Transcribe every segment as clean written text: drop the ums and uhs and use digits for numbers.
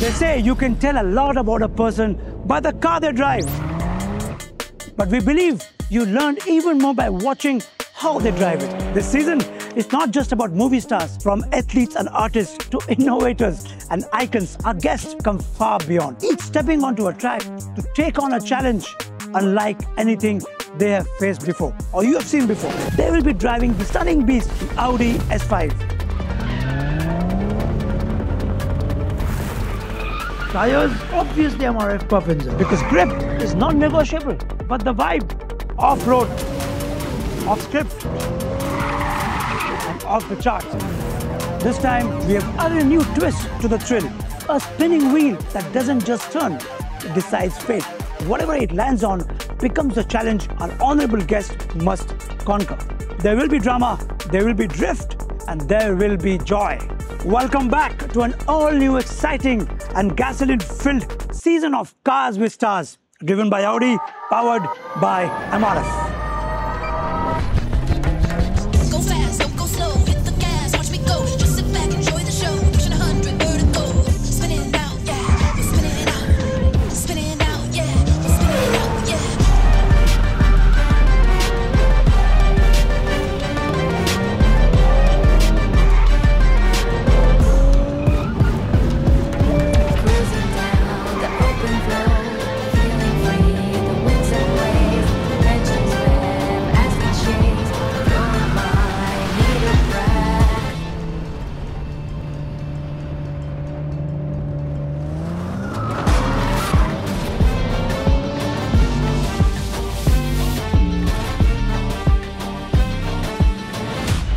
They say you can tell a lot about a person by the car they drive. But we believe you learn even more by watching how they drive it. This season, it's not just about movie stars. From athletes and artists to innovators and icons, our guests come far beyond, each stepping onto a track to take on a challenge unlike anything they have faced before or you have seen before. They will be driving the stunning beast, Audi S5. Tires, obviously MRF Puffinzer, because grip is non-negotiable. But the vibe, off-road, off-script, and off the charts. This time, we have added a new twist to the thrill. A spinning wheel that doesn't just turn, it decides fate. Whatever it lands on becomes a challenge our honorable guest must conquer. There will be drama, there will be drift, and there will be joy. Welcome back to an all-new, exciting and gasoline-filled season of Cars with Stars, driven by Audi, powered by MRF.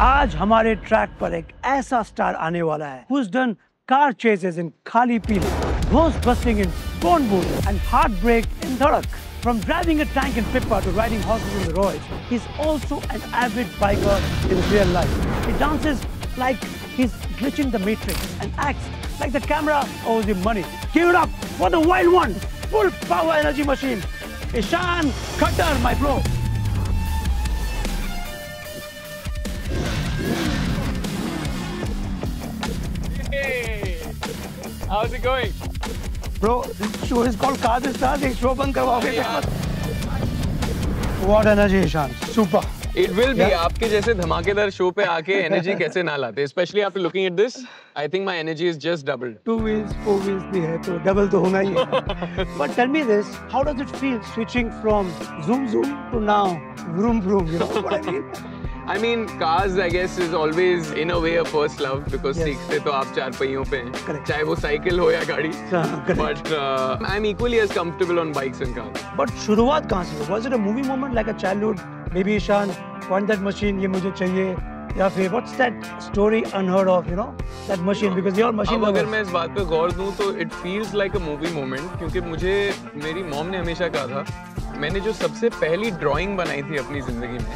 आज हमारे track पर एक ऐसा star आने वाला है who's done car chases in Khali Pili, ghost busting in Phone Booth and heartbreak in Dhadak. From driving a tank in Pippa to riding horses in the Royals, he's also an avid biker in real life. He dances like he's glitching the matrix and acts like the camera owes him money. Give it up for the wild one, full power energy machine, Ishan Khattar, my bro. Hey, how's it going? Bro, this show is called Cars with Stars. एक show बंद करवाओगे क्या? What energy, Ishan? Super. It will be. आपके जैसे धमाकेदार show पे आके energy कैसे ना लाते? Especially after looking at this, I think my energy is just doubled. 2 wheels, 4 wheels भी है तो double तो होना ही है. But tell me this, how does it feel switching from zoom zoom to now vroom vroom? You know what I mean? I mean, cars, I guess, is always in a way a first love because सीखते तो आप चार पहियों पे हैं, चाहे वो cycle हो या गाड़ी. But I'm equally as comfortable on bikes and cars. But शुरुआत कहाँ से? Was it a movie moment like a childhood? Maybe Ishan, want that machine, ये मुझे चाहिए. या फिर what's that story unheard of, you know, that machine, because you're machine lovers. अगर मैं इस बात पे गौर दूँ तो it feels like a movie moment क्योंकि मुझे मेरी मॉम ने हमेशा कहा था, मैंने जो सबसे पहली ड्राइंग बनाई थी अपनी जिंदगी में,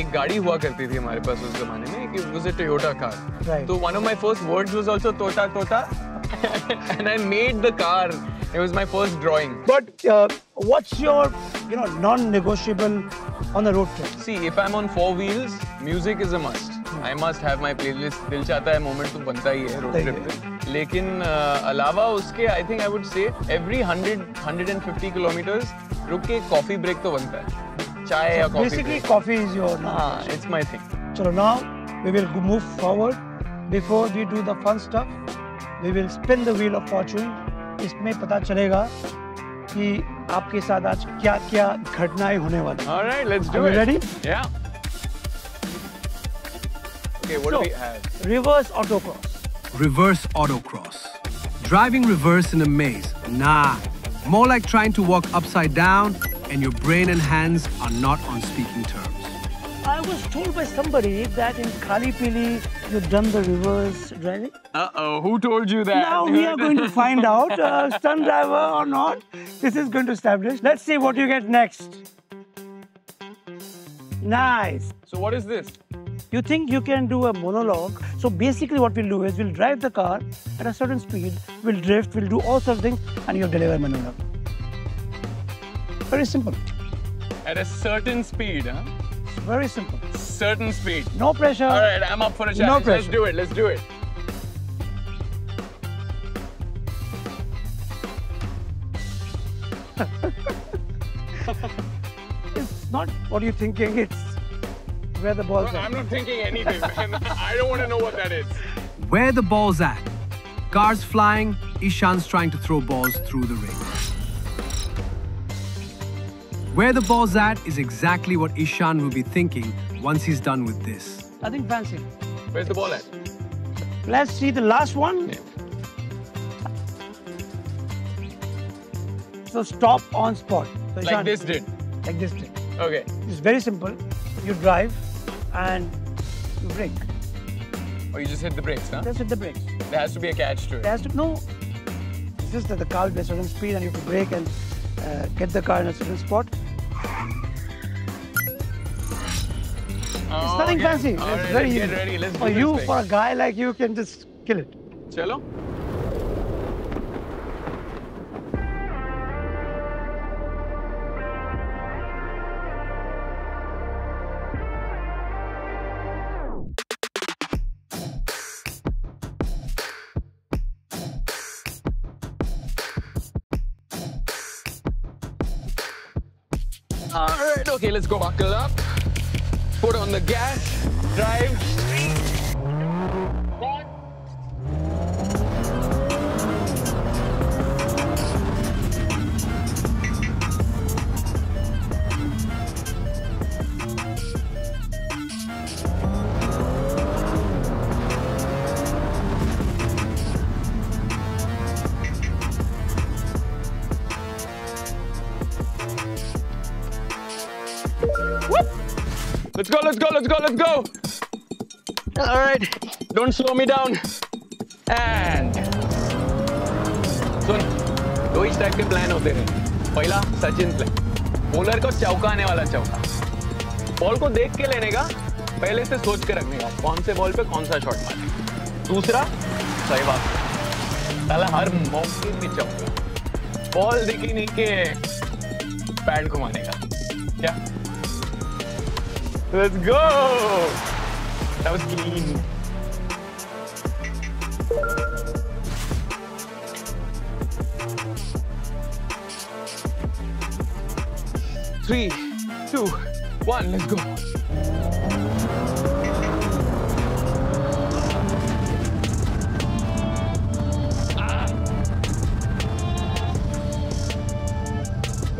एक गाड़ी हुआ करती थी हमारे पास उस जमाने में, कि was a Toyota car. तो one of my first words was also Tota Tota, and I made the car. It was my first drawing. But what's your, you know, non-negotiable on a road trip? See, if I'm on 4 wheels, music is a must. I must have my playlist. दिल चाहता है moment तो बनता ही है road trip पे. लेकिन अलावा उसके, I think I would say every 100-150 kilometers रुक के coffee break तो बनता है. चाय या coffee. Basically, coffee is your. हाँ, it's my thing. So now we will move forward. Before we do the fun stuff, we will spin the wheel of fortune. इसमें पता चलेगा कि आपके साथ आज क्या-क्या घटनाएं होने वाली हैं. All right, let's do it. Are you ready? Yeah. Okay, what do we have? Reverse autocross. Reverse autocross. Driving reverse in a maze. Nah. More like trying to walk upside down and your brain and hands are not on speaking terms. I was told by somebody that in Khali Pili you've done the reverse driving. Uh-oh, who told you that? Now we are going to find out, stunt driver or not. This is going to establish. Let's see what you get next. Nice. So what is this? You think you can do a monologue. So basically what we'll do is we'll drive the car at a certain speed, we'll drift, we'll do all sorts of things, and you'll deliver a monologue. Very simple. At a certain speed, huh? Very simple. Certain speed. No pressure. All right, I'm up for a challenge. No pressure. Let's do it. Let's do it. It's not what you're thinking, it's where the ball's No, at. I'm not thinking anything, man. I don't want to know what that is. Where the ball's at. Cars flying, Ishan's trying to throw balls through the ring. Where the ball's at is exactly what Ishan will be thinking once he's done with this. Nothing fancy. Where's the ball at? Let's see the last one. Yeah. So stop on spot. So Like Ishan, this did. Like this did. Okay. It's very simple. You drive and you brake. Or you just hit the brakes, huh? Just hit the brakes. There has to be a catch to it. There has to no. It's just that the car will be a certain speed and you have to brake and get the car in a certain spot. It's nothing fancy. All It's right, very let's easy. get ready. Let's For do you, this thing. for a guy like you, can just kill it. Chalo. All right, okay, let's go. Buckle up. Put on the gas. Drive. Let's go, let's go, let's go, let's go. All right, don't slow me down. And सुन, दो ही type के plan होते हैं. पहला Sachin plan, bowler को चौकाने वाला चौका. Ball को देख के लेने का, पहले से सोच के रखने का, कौन से बॉल पे कौन सा शॉट मारना. दूसरा, सही बात. साला हर मौके पे चौका. बॉल दिखी नहीं के पैड घुमाने का. क्या? Let's go! That was clean. Three, 2, 1, let's go.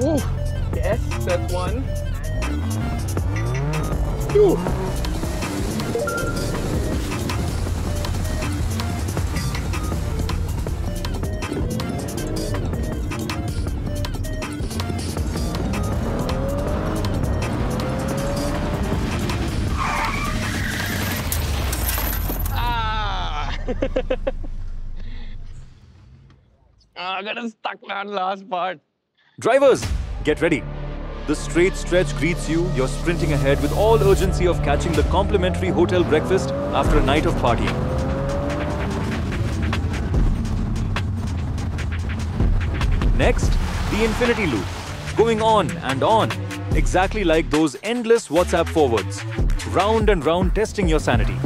Ooh, yes, that's one. 2. I got stuck on last part. Drivers, get ready. The straight stretch greets you. You're sprinting ahead with all urgency of catching the complimentary hotel breakfast after a night of partying. Next, the infinity loop. Going on and on, exactly like those endless WhatsApp forwards. Round and round, testing your sanity.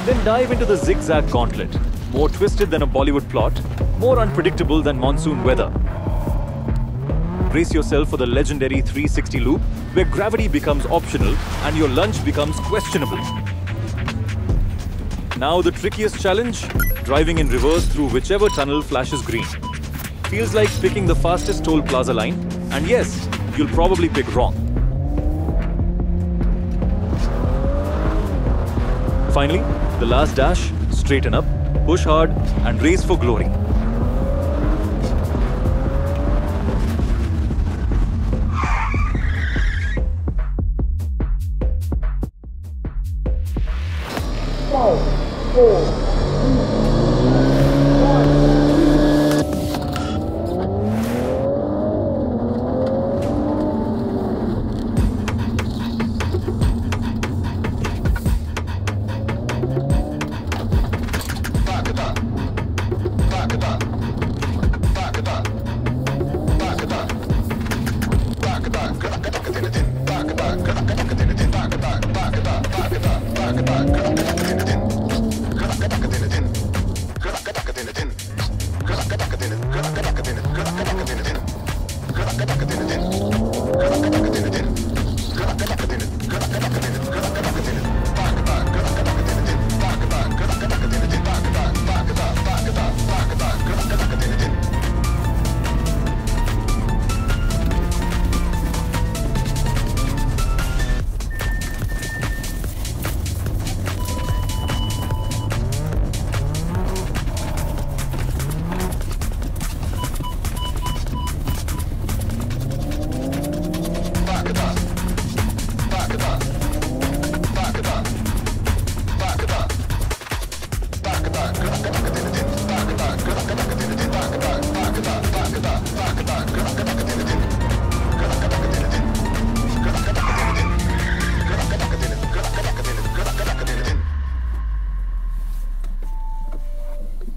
Then dive into the zigzag gauntlet. More twisted than a Bollywood plot, more unpredictable than monsoon weather. Brace yourself for the legendary 360 loop, where gravity becomes optional and your lunch becomes questionable. Now the trickiest challenge, driving in reverse through whichever tunnel flashes green. Feels like picking the fastest toll plaza line, and yes, you'll probably pick wrong. Finally, the last dash, straighten up, push hard, and race for glory.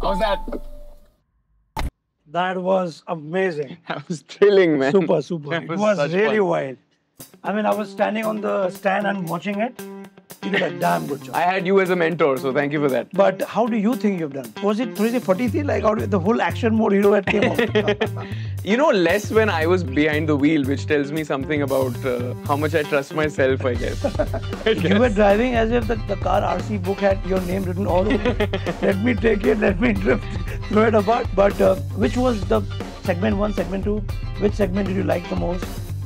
How's that? That was amazing. That was thrilling, man. Super, super. That It was such really fun. wild. I mean, I was standing on the stand and watching it. You did a damn good job. I had you as a mentor, so thank you for that. But how do you think you've done? Was it pretty funny? Like how did the whole action mode hero had came out? You know, less when I was behind the wheel, which tells me something about how much I trust myself, I guess. You were driving as if the car RC book had your name written all over it. Let me take it, let me drift, throw it apart. But which was the segment 1, segment 2? Which segment did you like the most?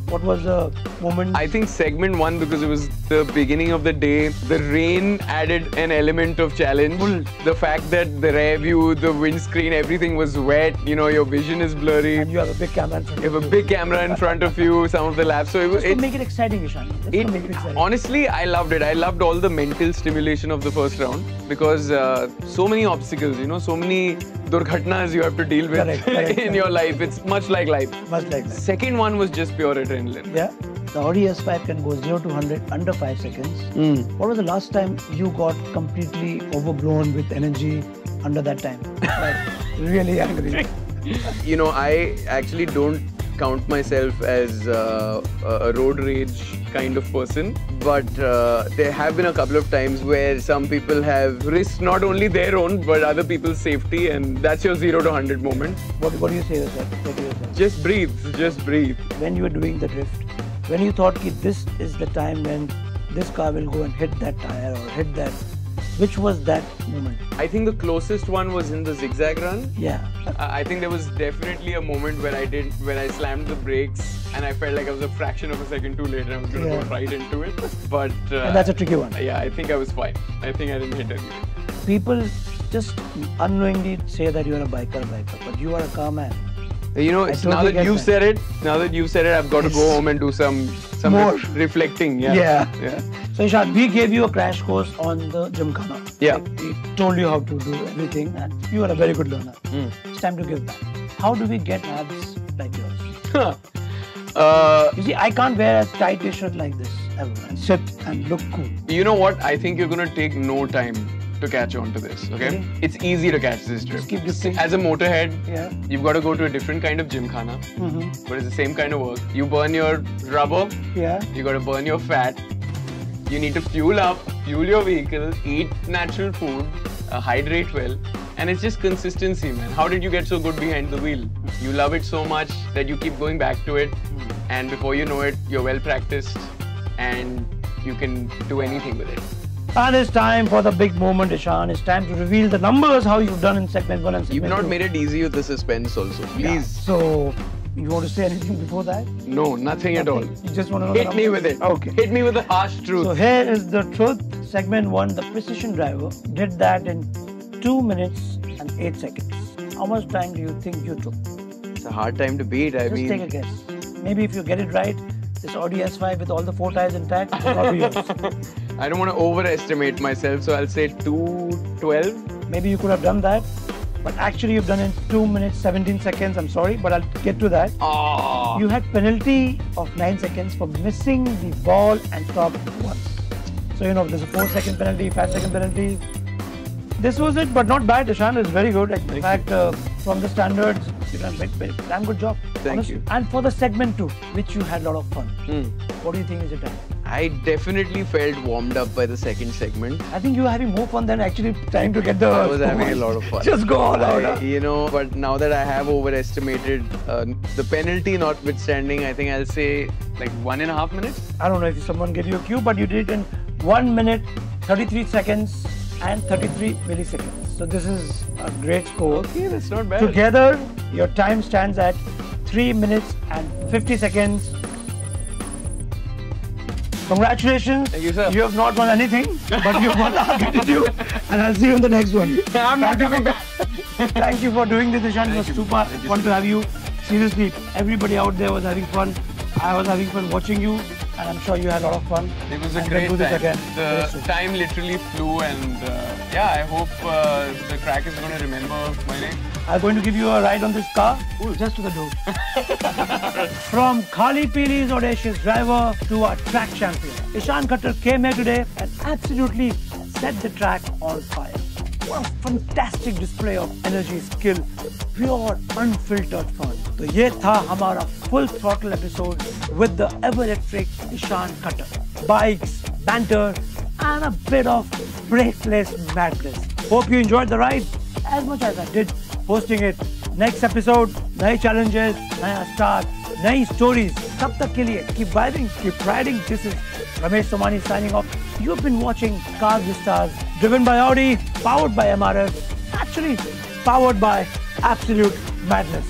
What was the moment? I think segment 1 because it was the beginning of the day. The rain added an element of challenge. Full. The fact that the rear view, the windscreen, everything was wet. You know, your vision is blurry. And you have a big camera in front of You have a big camera in front of you, some of the laps. So Just to make it exciting, Ishan. Just to make it exciting. Honestly, I loved it. I loved all the mental stimulation of the first round because so many obstacles, you know, so many durghatnas you have to deal with in your life. It's much like life. Much like that. Second one was just pure adrenaline. Yeah. The Audi S5 can go 0 to 100 under 5 seconds. What was the last time you got completely overblown with energy under that time? Like, really angry. You know, I actually don't count myself as a road rage kind of person, but there have been a couple of times where some people have risked not only their own but other people's safety, and that's your 0 to 100 moment. What do you say to yourself? Say to yourself? Just breathe, just breathe. When you were doing the drift, when you thought that this is the time when this car will go and hit that tire or hit that, which was that moment? I think the closest one was in the zigzag run. Yeah. I think there was definitely a moment where I slammed the brakes and I felt like I was a fraction of a second too late and I was going to go right into it. But And that's a tricky one. yeah, I think I was fine. I think I didn't hit anything. People just unknowingly say that you're a biker, but you are a car man. You know, I it's totally now that get you've that. said it, I've got to go home and do some More. reflecting. Yeah. Yeah. So Ishan, we gave you a crash course on the Gymkhana. Yeah. Like, we told you how to do everything and you are a very good learner. It's time to give back. How do we get abs like yours? You see, I can't wear a tight t-shirt like this ever and sit and look cool. You know what? I think you're going to take no time to catch on to this, okay? Okay. It's easy to catch this drift. keep drifting. As a motorhead, Yeah. you've got to go to a different kind of gymkhana, but it's the same kind of work. You burn your rubber, Yeah. you got to burn your fat, you need to fuel up, fuel your vehicle, eat natural food, hydrate well, and it's just consistency, man. How did you get so good behind the wheel? You love it so much that you keep going back to it, and before you know it, you're well practiced, and you can do anything with it. And it's time for the big moment, Ishan. It's time to reveal the numbers, how you've done in segment 1 and segment 2. You've not made it easy with the suspense also. Please. Yeah. So, you want to say anything before that? No, nothing at all. You just want to know the Hit me numbers? with it. Okay. Hit me with the harsh truth. So here is the truth. Segment 1, the precision driver did that in 2 minutes and 8 seconds. How much time do you think you took? It's a hard time to beat. I Just mean, take a guess. Maybe if you get it right, this Audi S5 with all the 4 tires intact will not be yours. I don't want to overestimate myself, so I'll say 2:12. Maybe you could have done that, but actually you've done it in 2 minutes 17 seconds. I'm sorry, but I'll get to that. Ah, You had penalty of 9 seconds for missing the ball and stopped once. So you know there's a 4-second penalty, 5-second penalty. This was it, but not bad. Ishan is very good. In fact, from the standards, you've done very damn good job. Thank honestly. you. And for the segment 2, which you had a lot of fun, what do you think is the time? I definitely felt warmed up by the second segment. I think you were having more fun than actually trying to get the... I was having a lot of fun. Just go all out. You know, but now that I have overestimated the penalty notwithstanding, I think I'll say like 1.5 minutes. I don't know if someone gave you a cue, but you did it in 1 minute, 33 seconds and 33 milliseconds. So this is a great score. Okay, that's not bad. Together, your time stands at 3 minutes and 50 seconds. Congratulations. Thank you, sir. You have not won anything, but you've won our gratitude. And I'll see you in the next one. I'm not coming back. Thank you for doing this, Ishan. It was super fun to have you. Seriously, everybody out there was having fun. I was having fun watching you, and I'm sure you had a lot of fun. It was a and great we'll do time. this again. The time literally flew, and yeah, I hope the track is going to remember my name. I'm going to give you a ride on this car, just to the door. From Khali Pili's audacious driver to our track champion, Ishan Khattar came here today and absolutely set the track on fire. What a fantastic display of energy, skill, pure, unfiltered fun. So ये था हमारा full throttle episode with the ever-electric Ishan Khattar. Bikes, banter, and a bit of breakless madness. Hope you enjoyed the ride as much as I did hosting it. Next episode, नए challenges, नया start, नई stories. तब तक के लिए keep vibing, keep riding. This is Ramesh Somani signing off. You've been watching Cars with Stars, driven by Audi, powered by MRF, actually powered by Absolute Madness.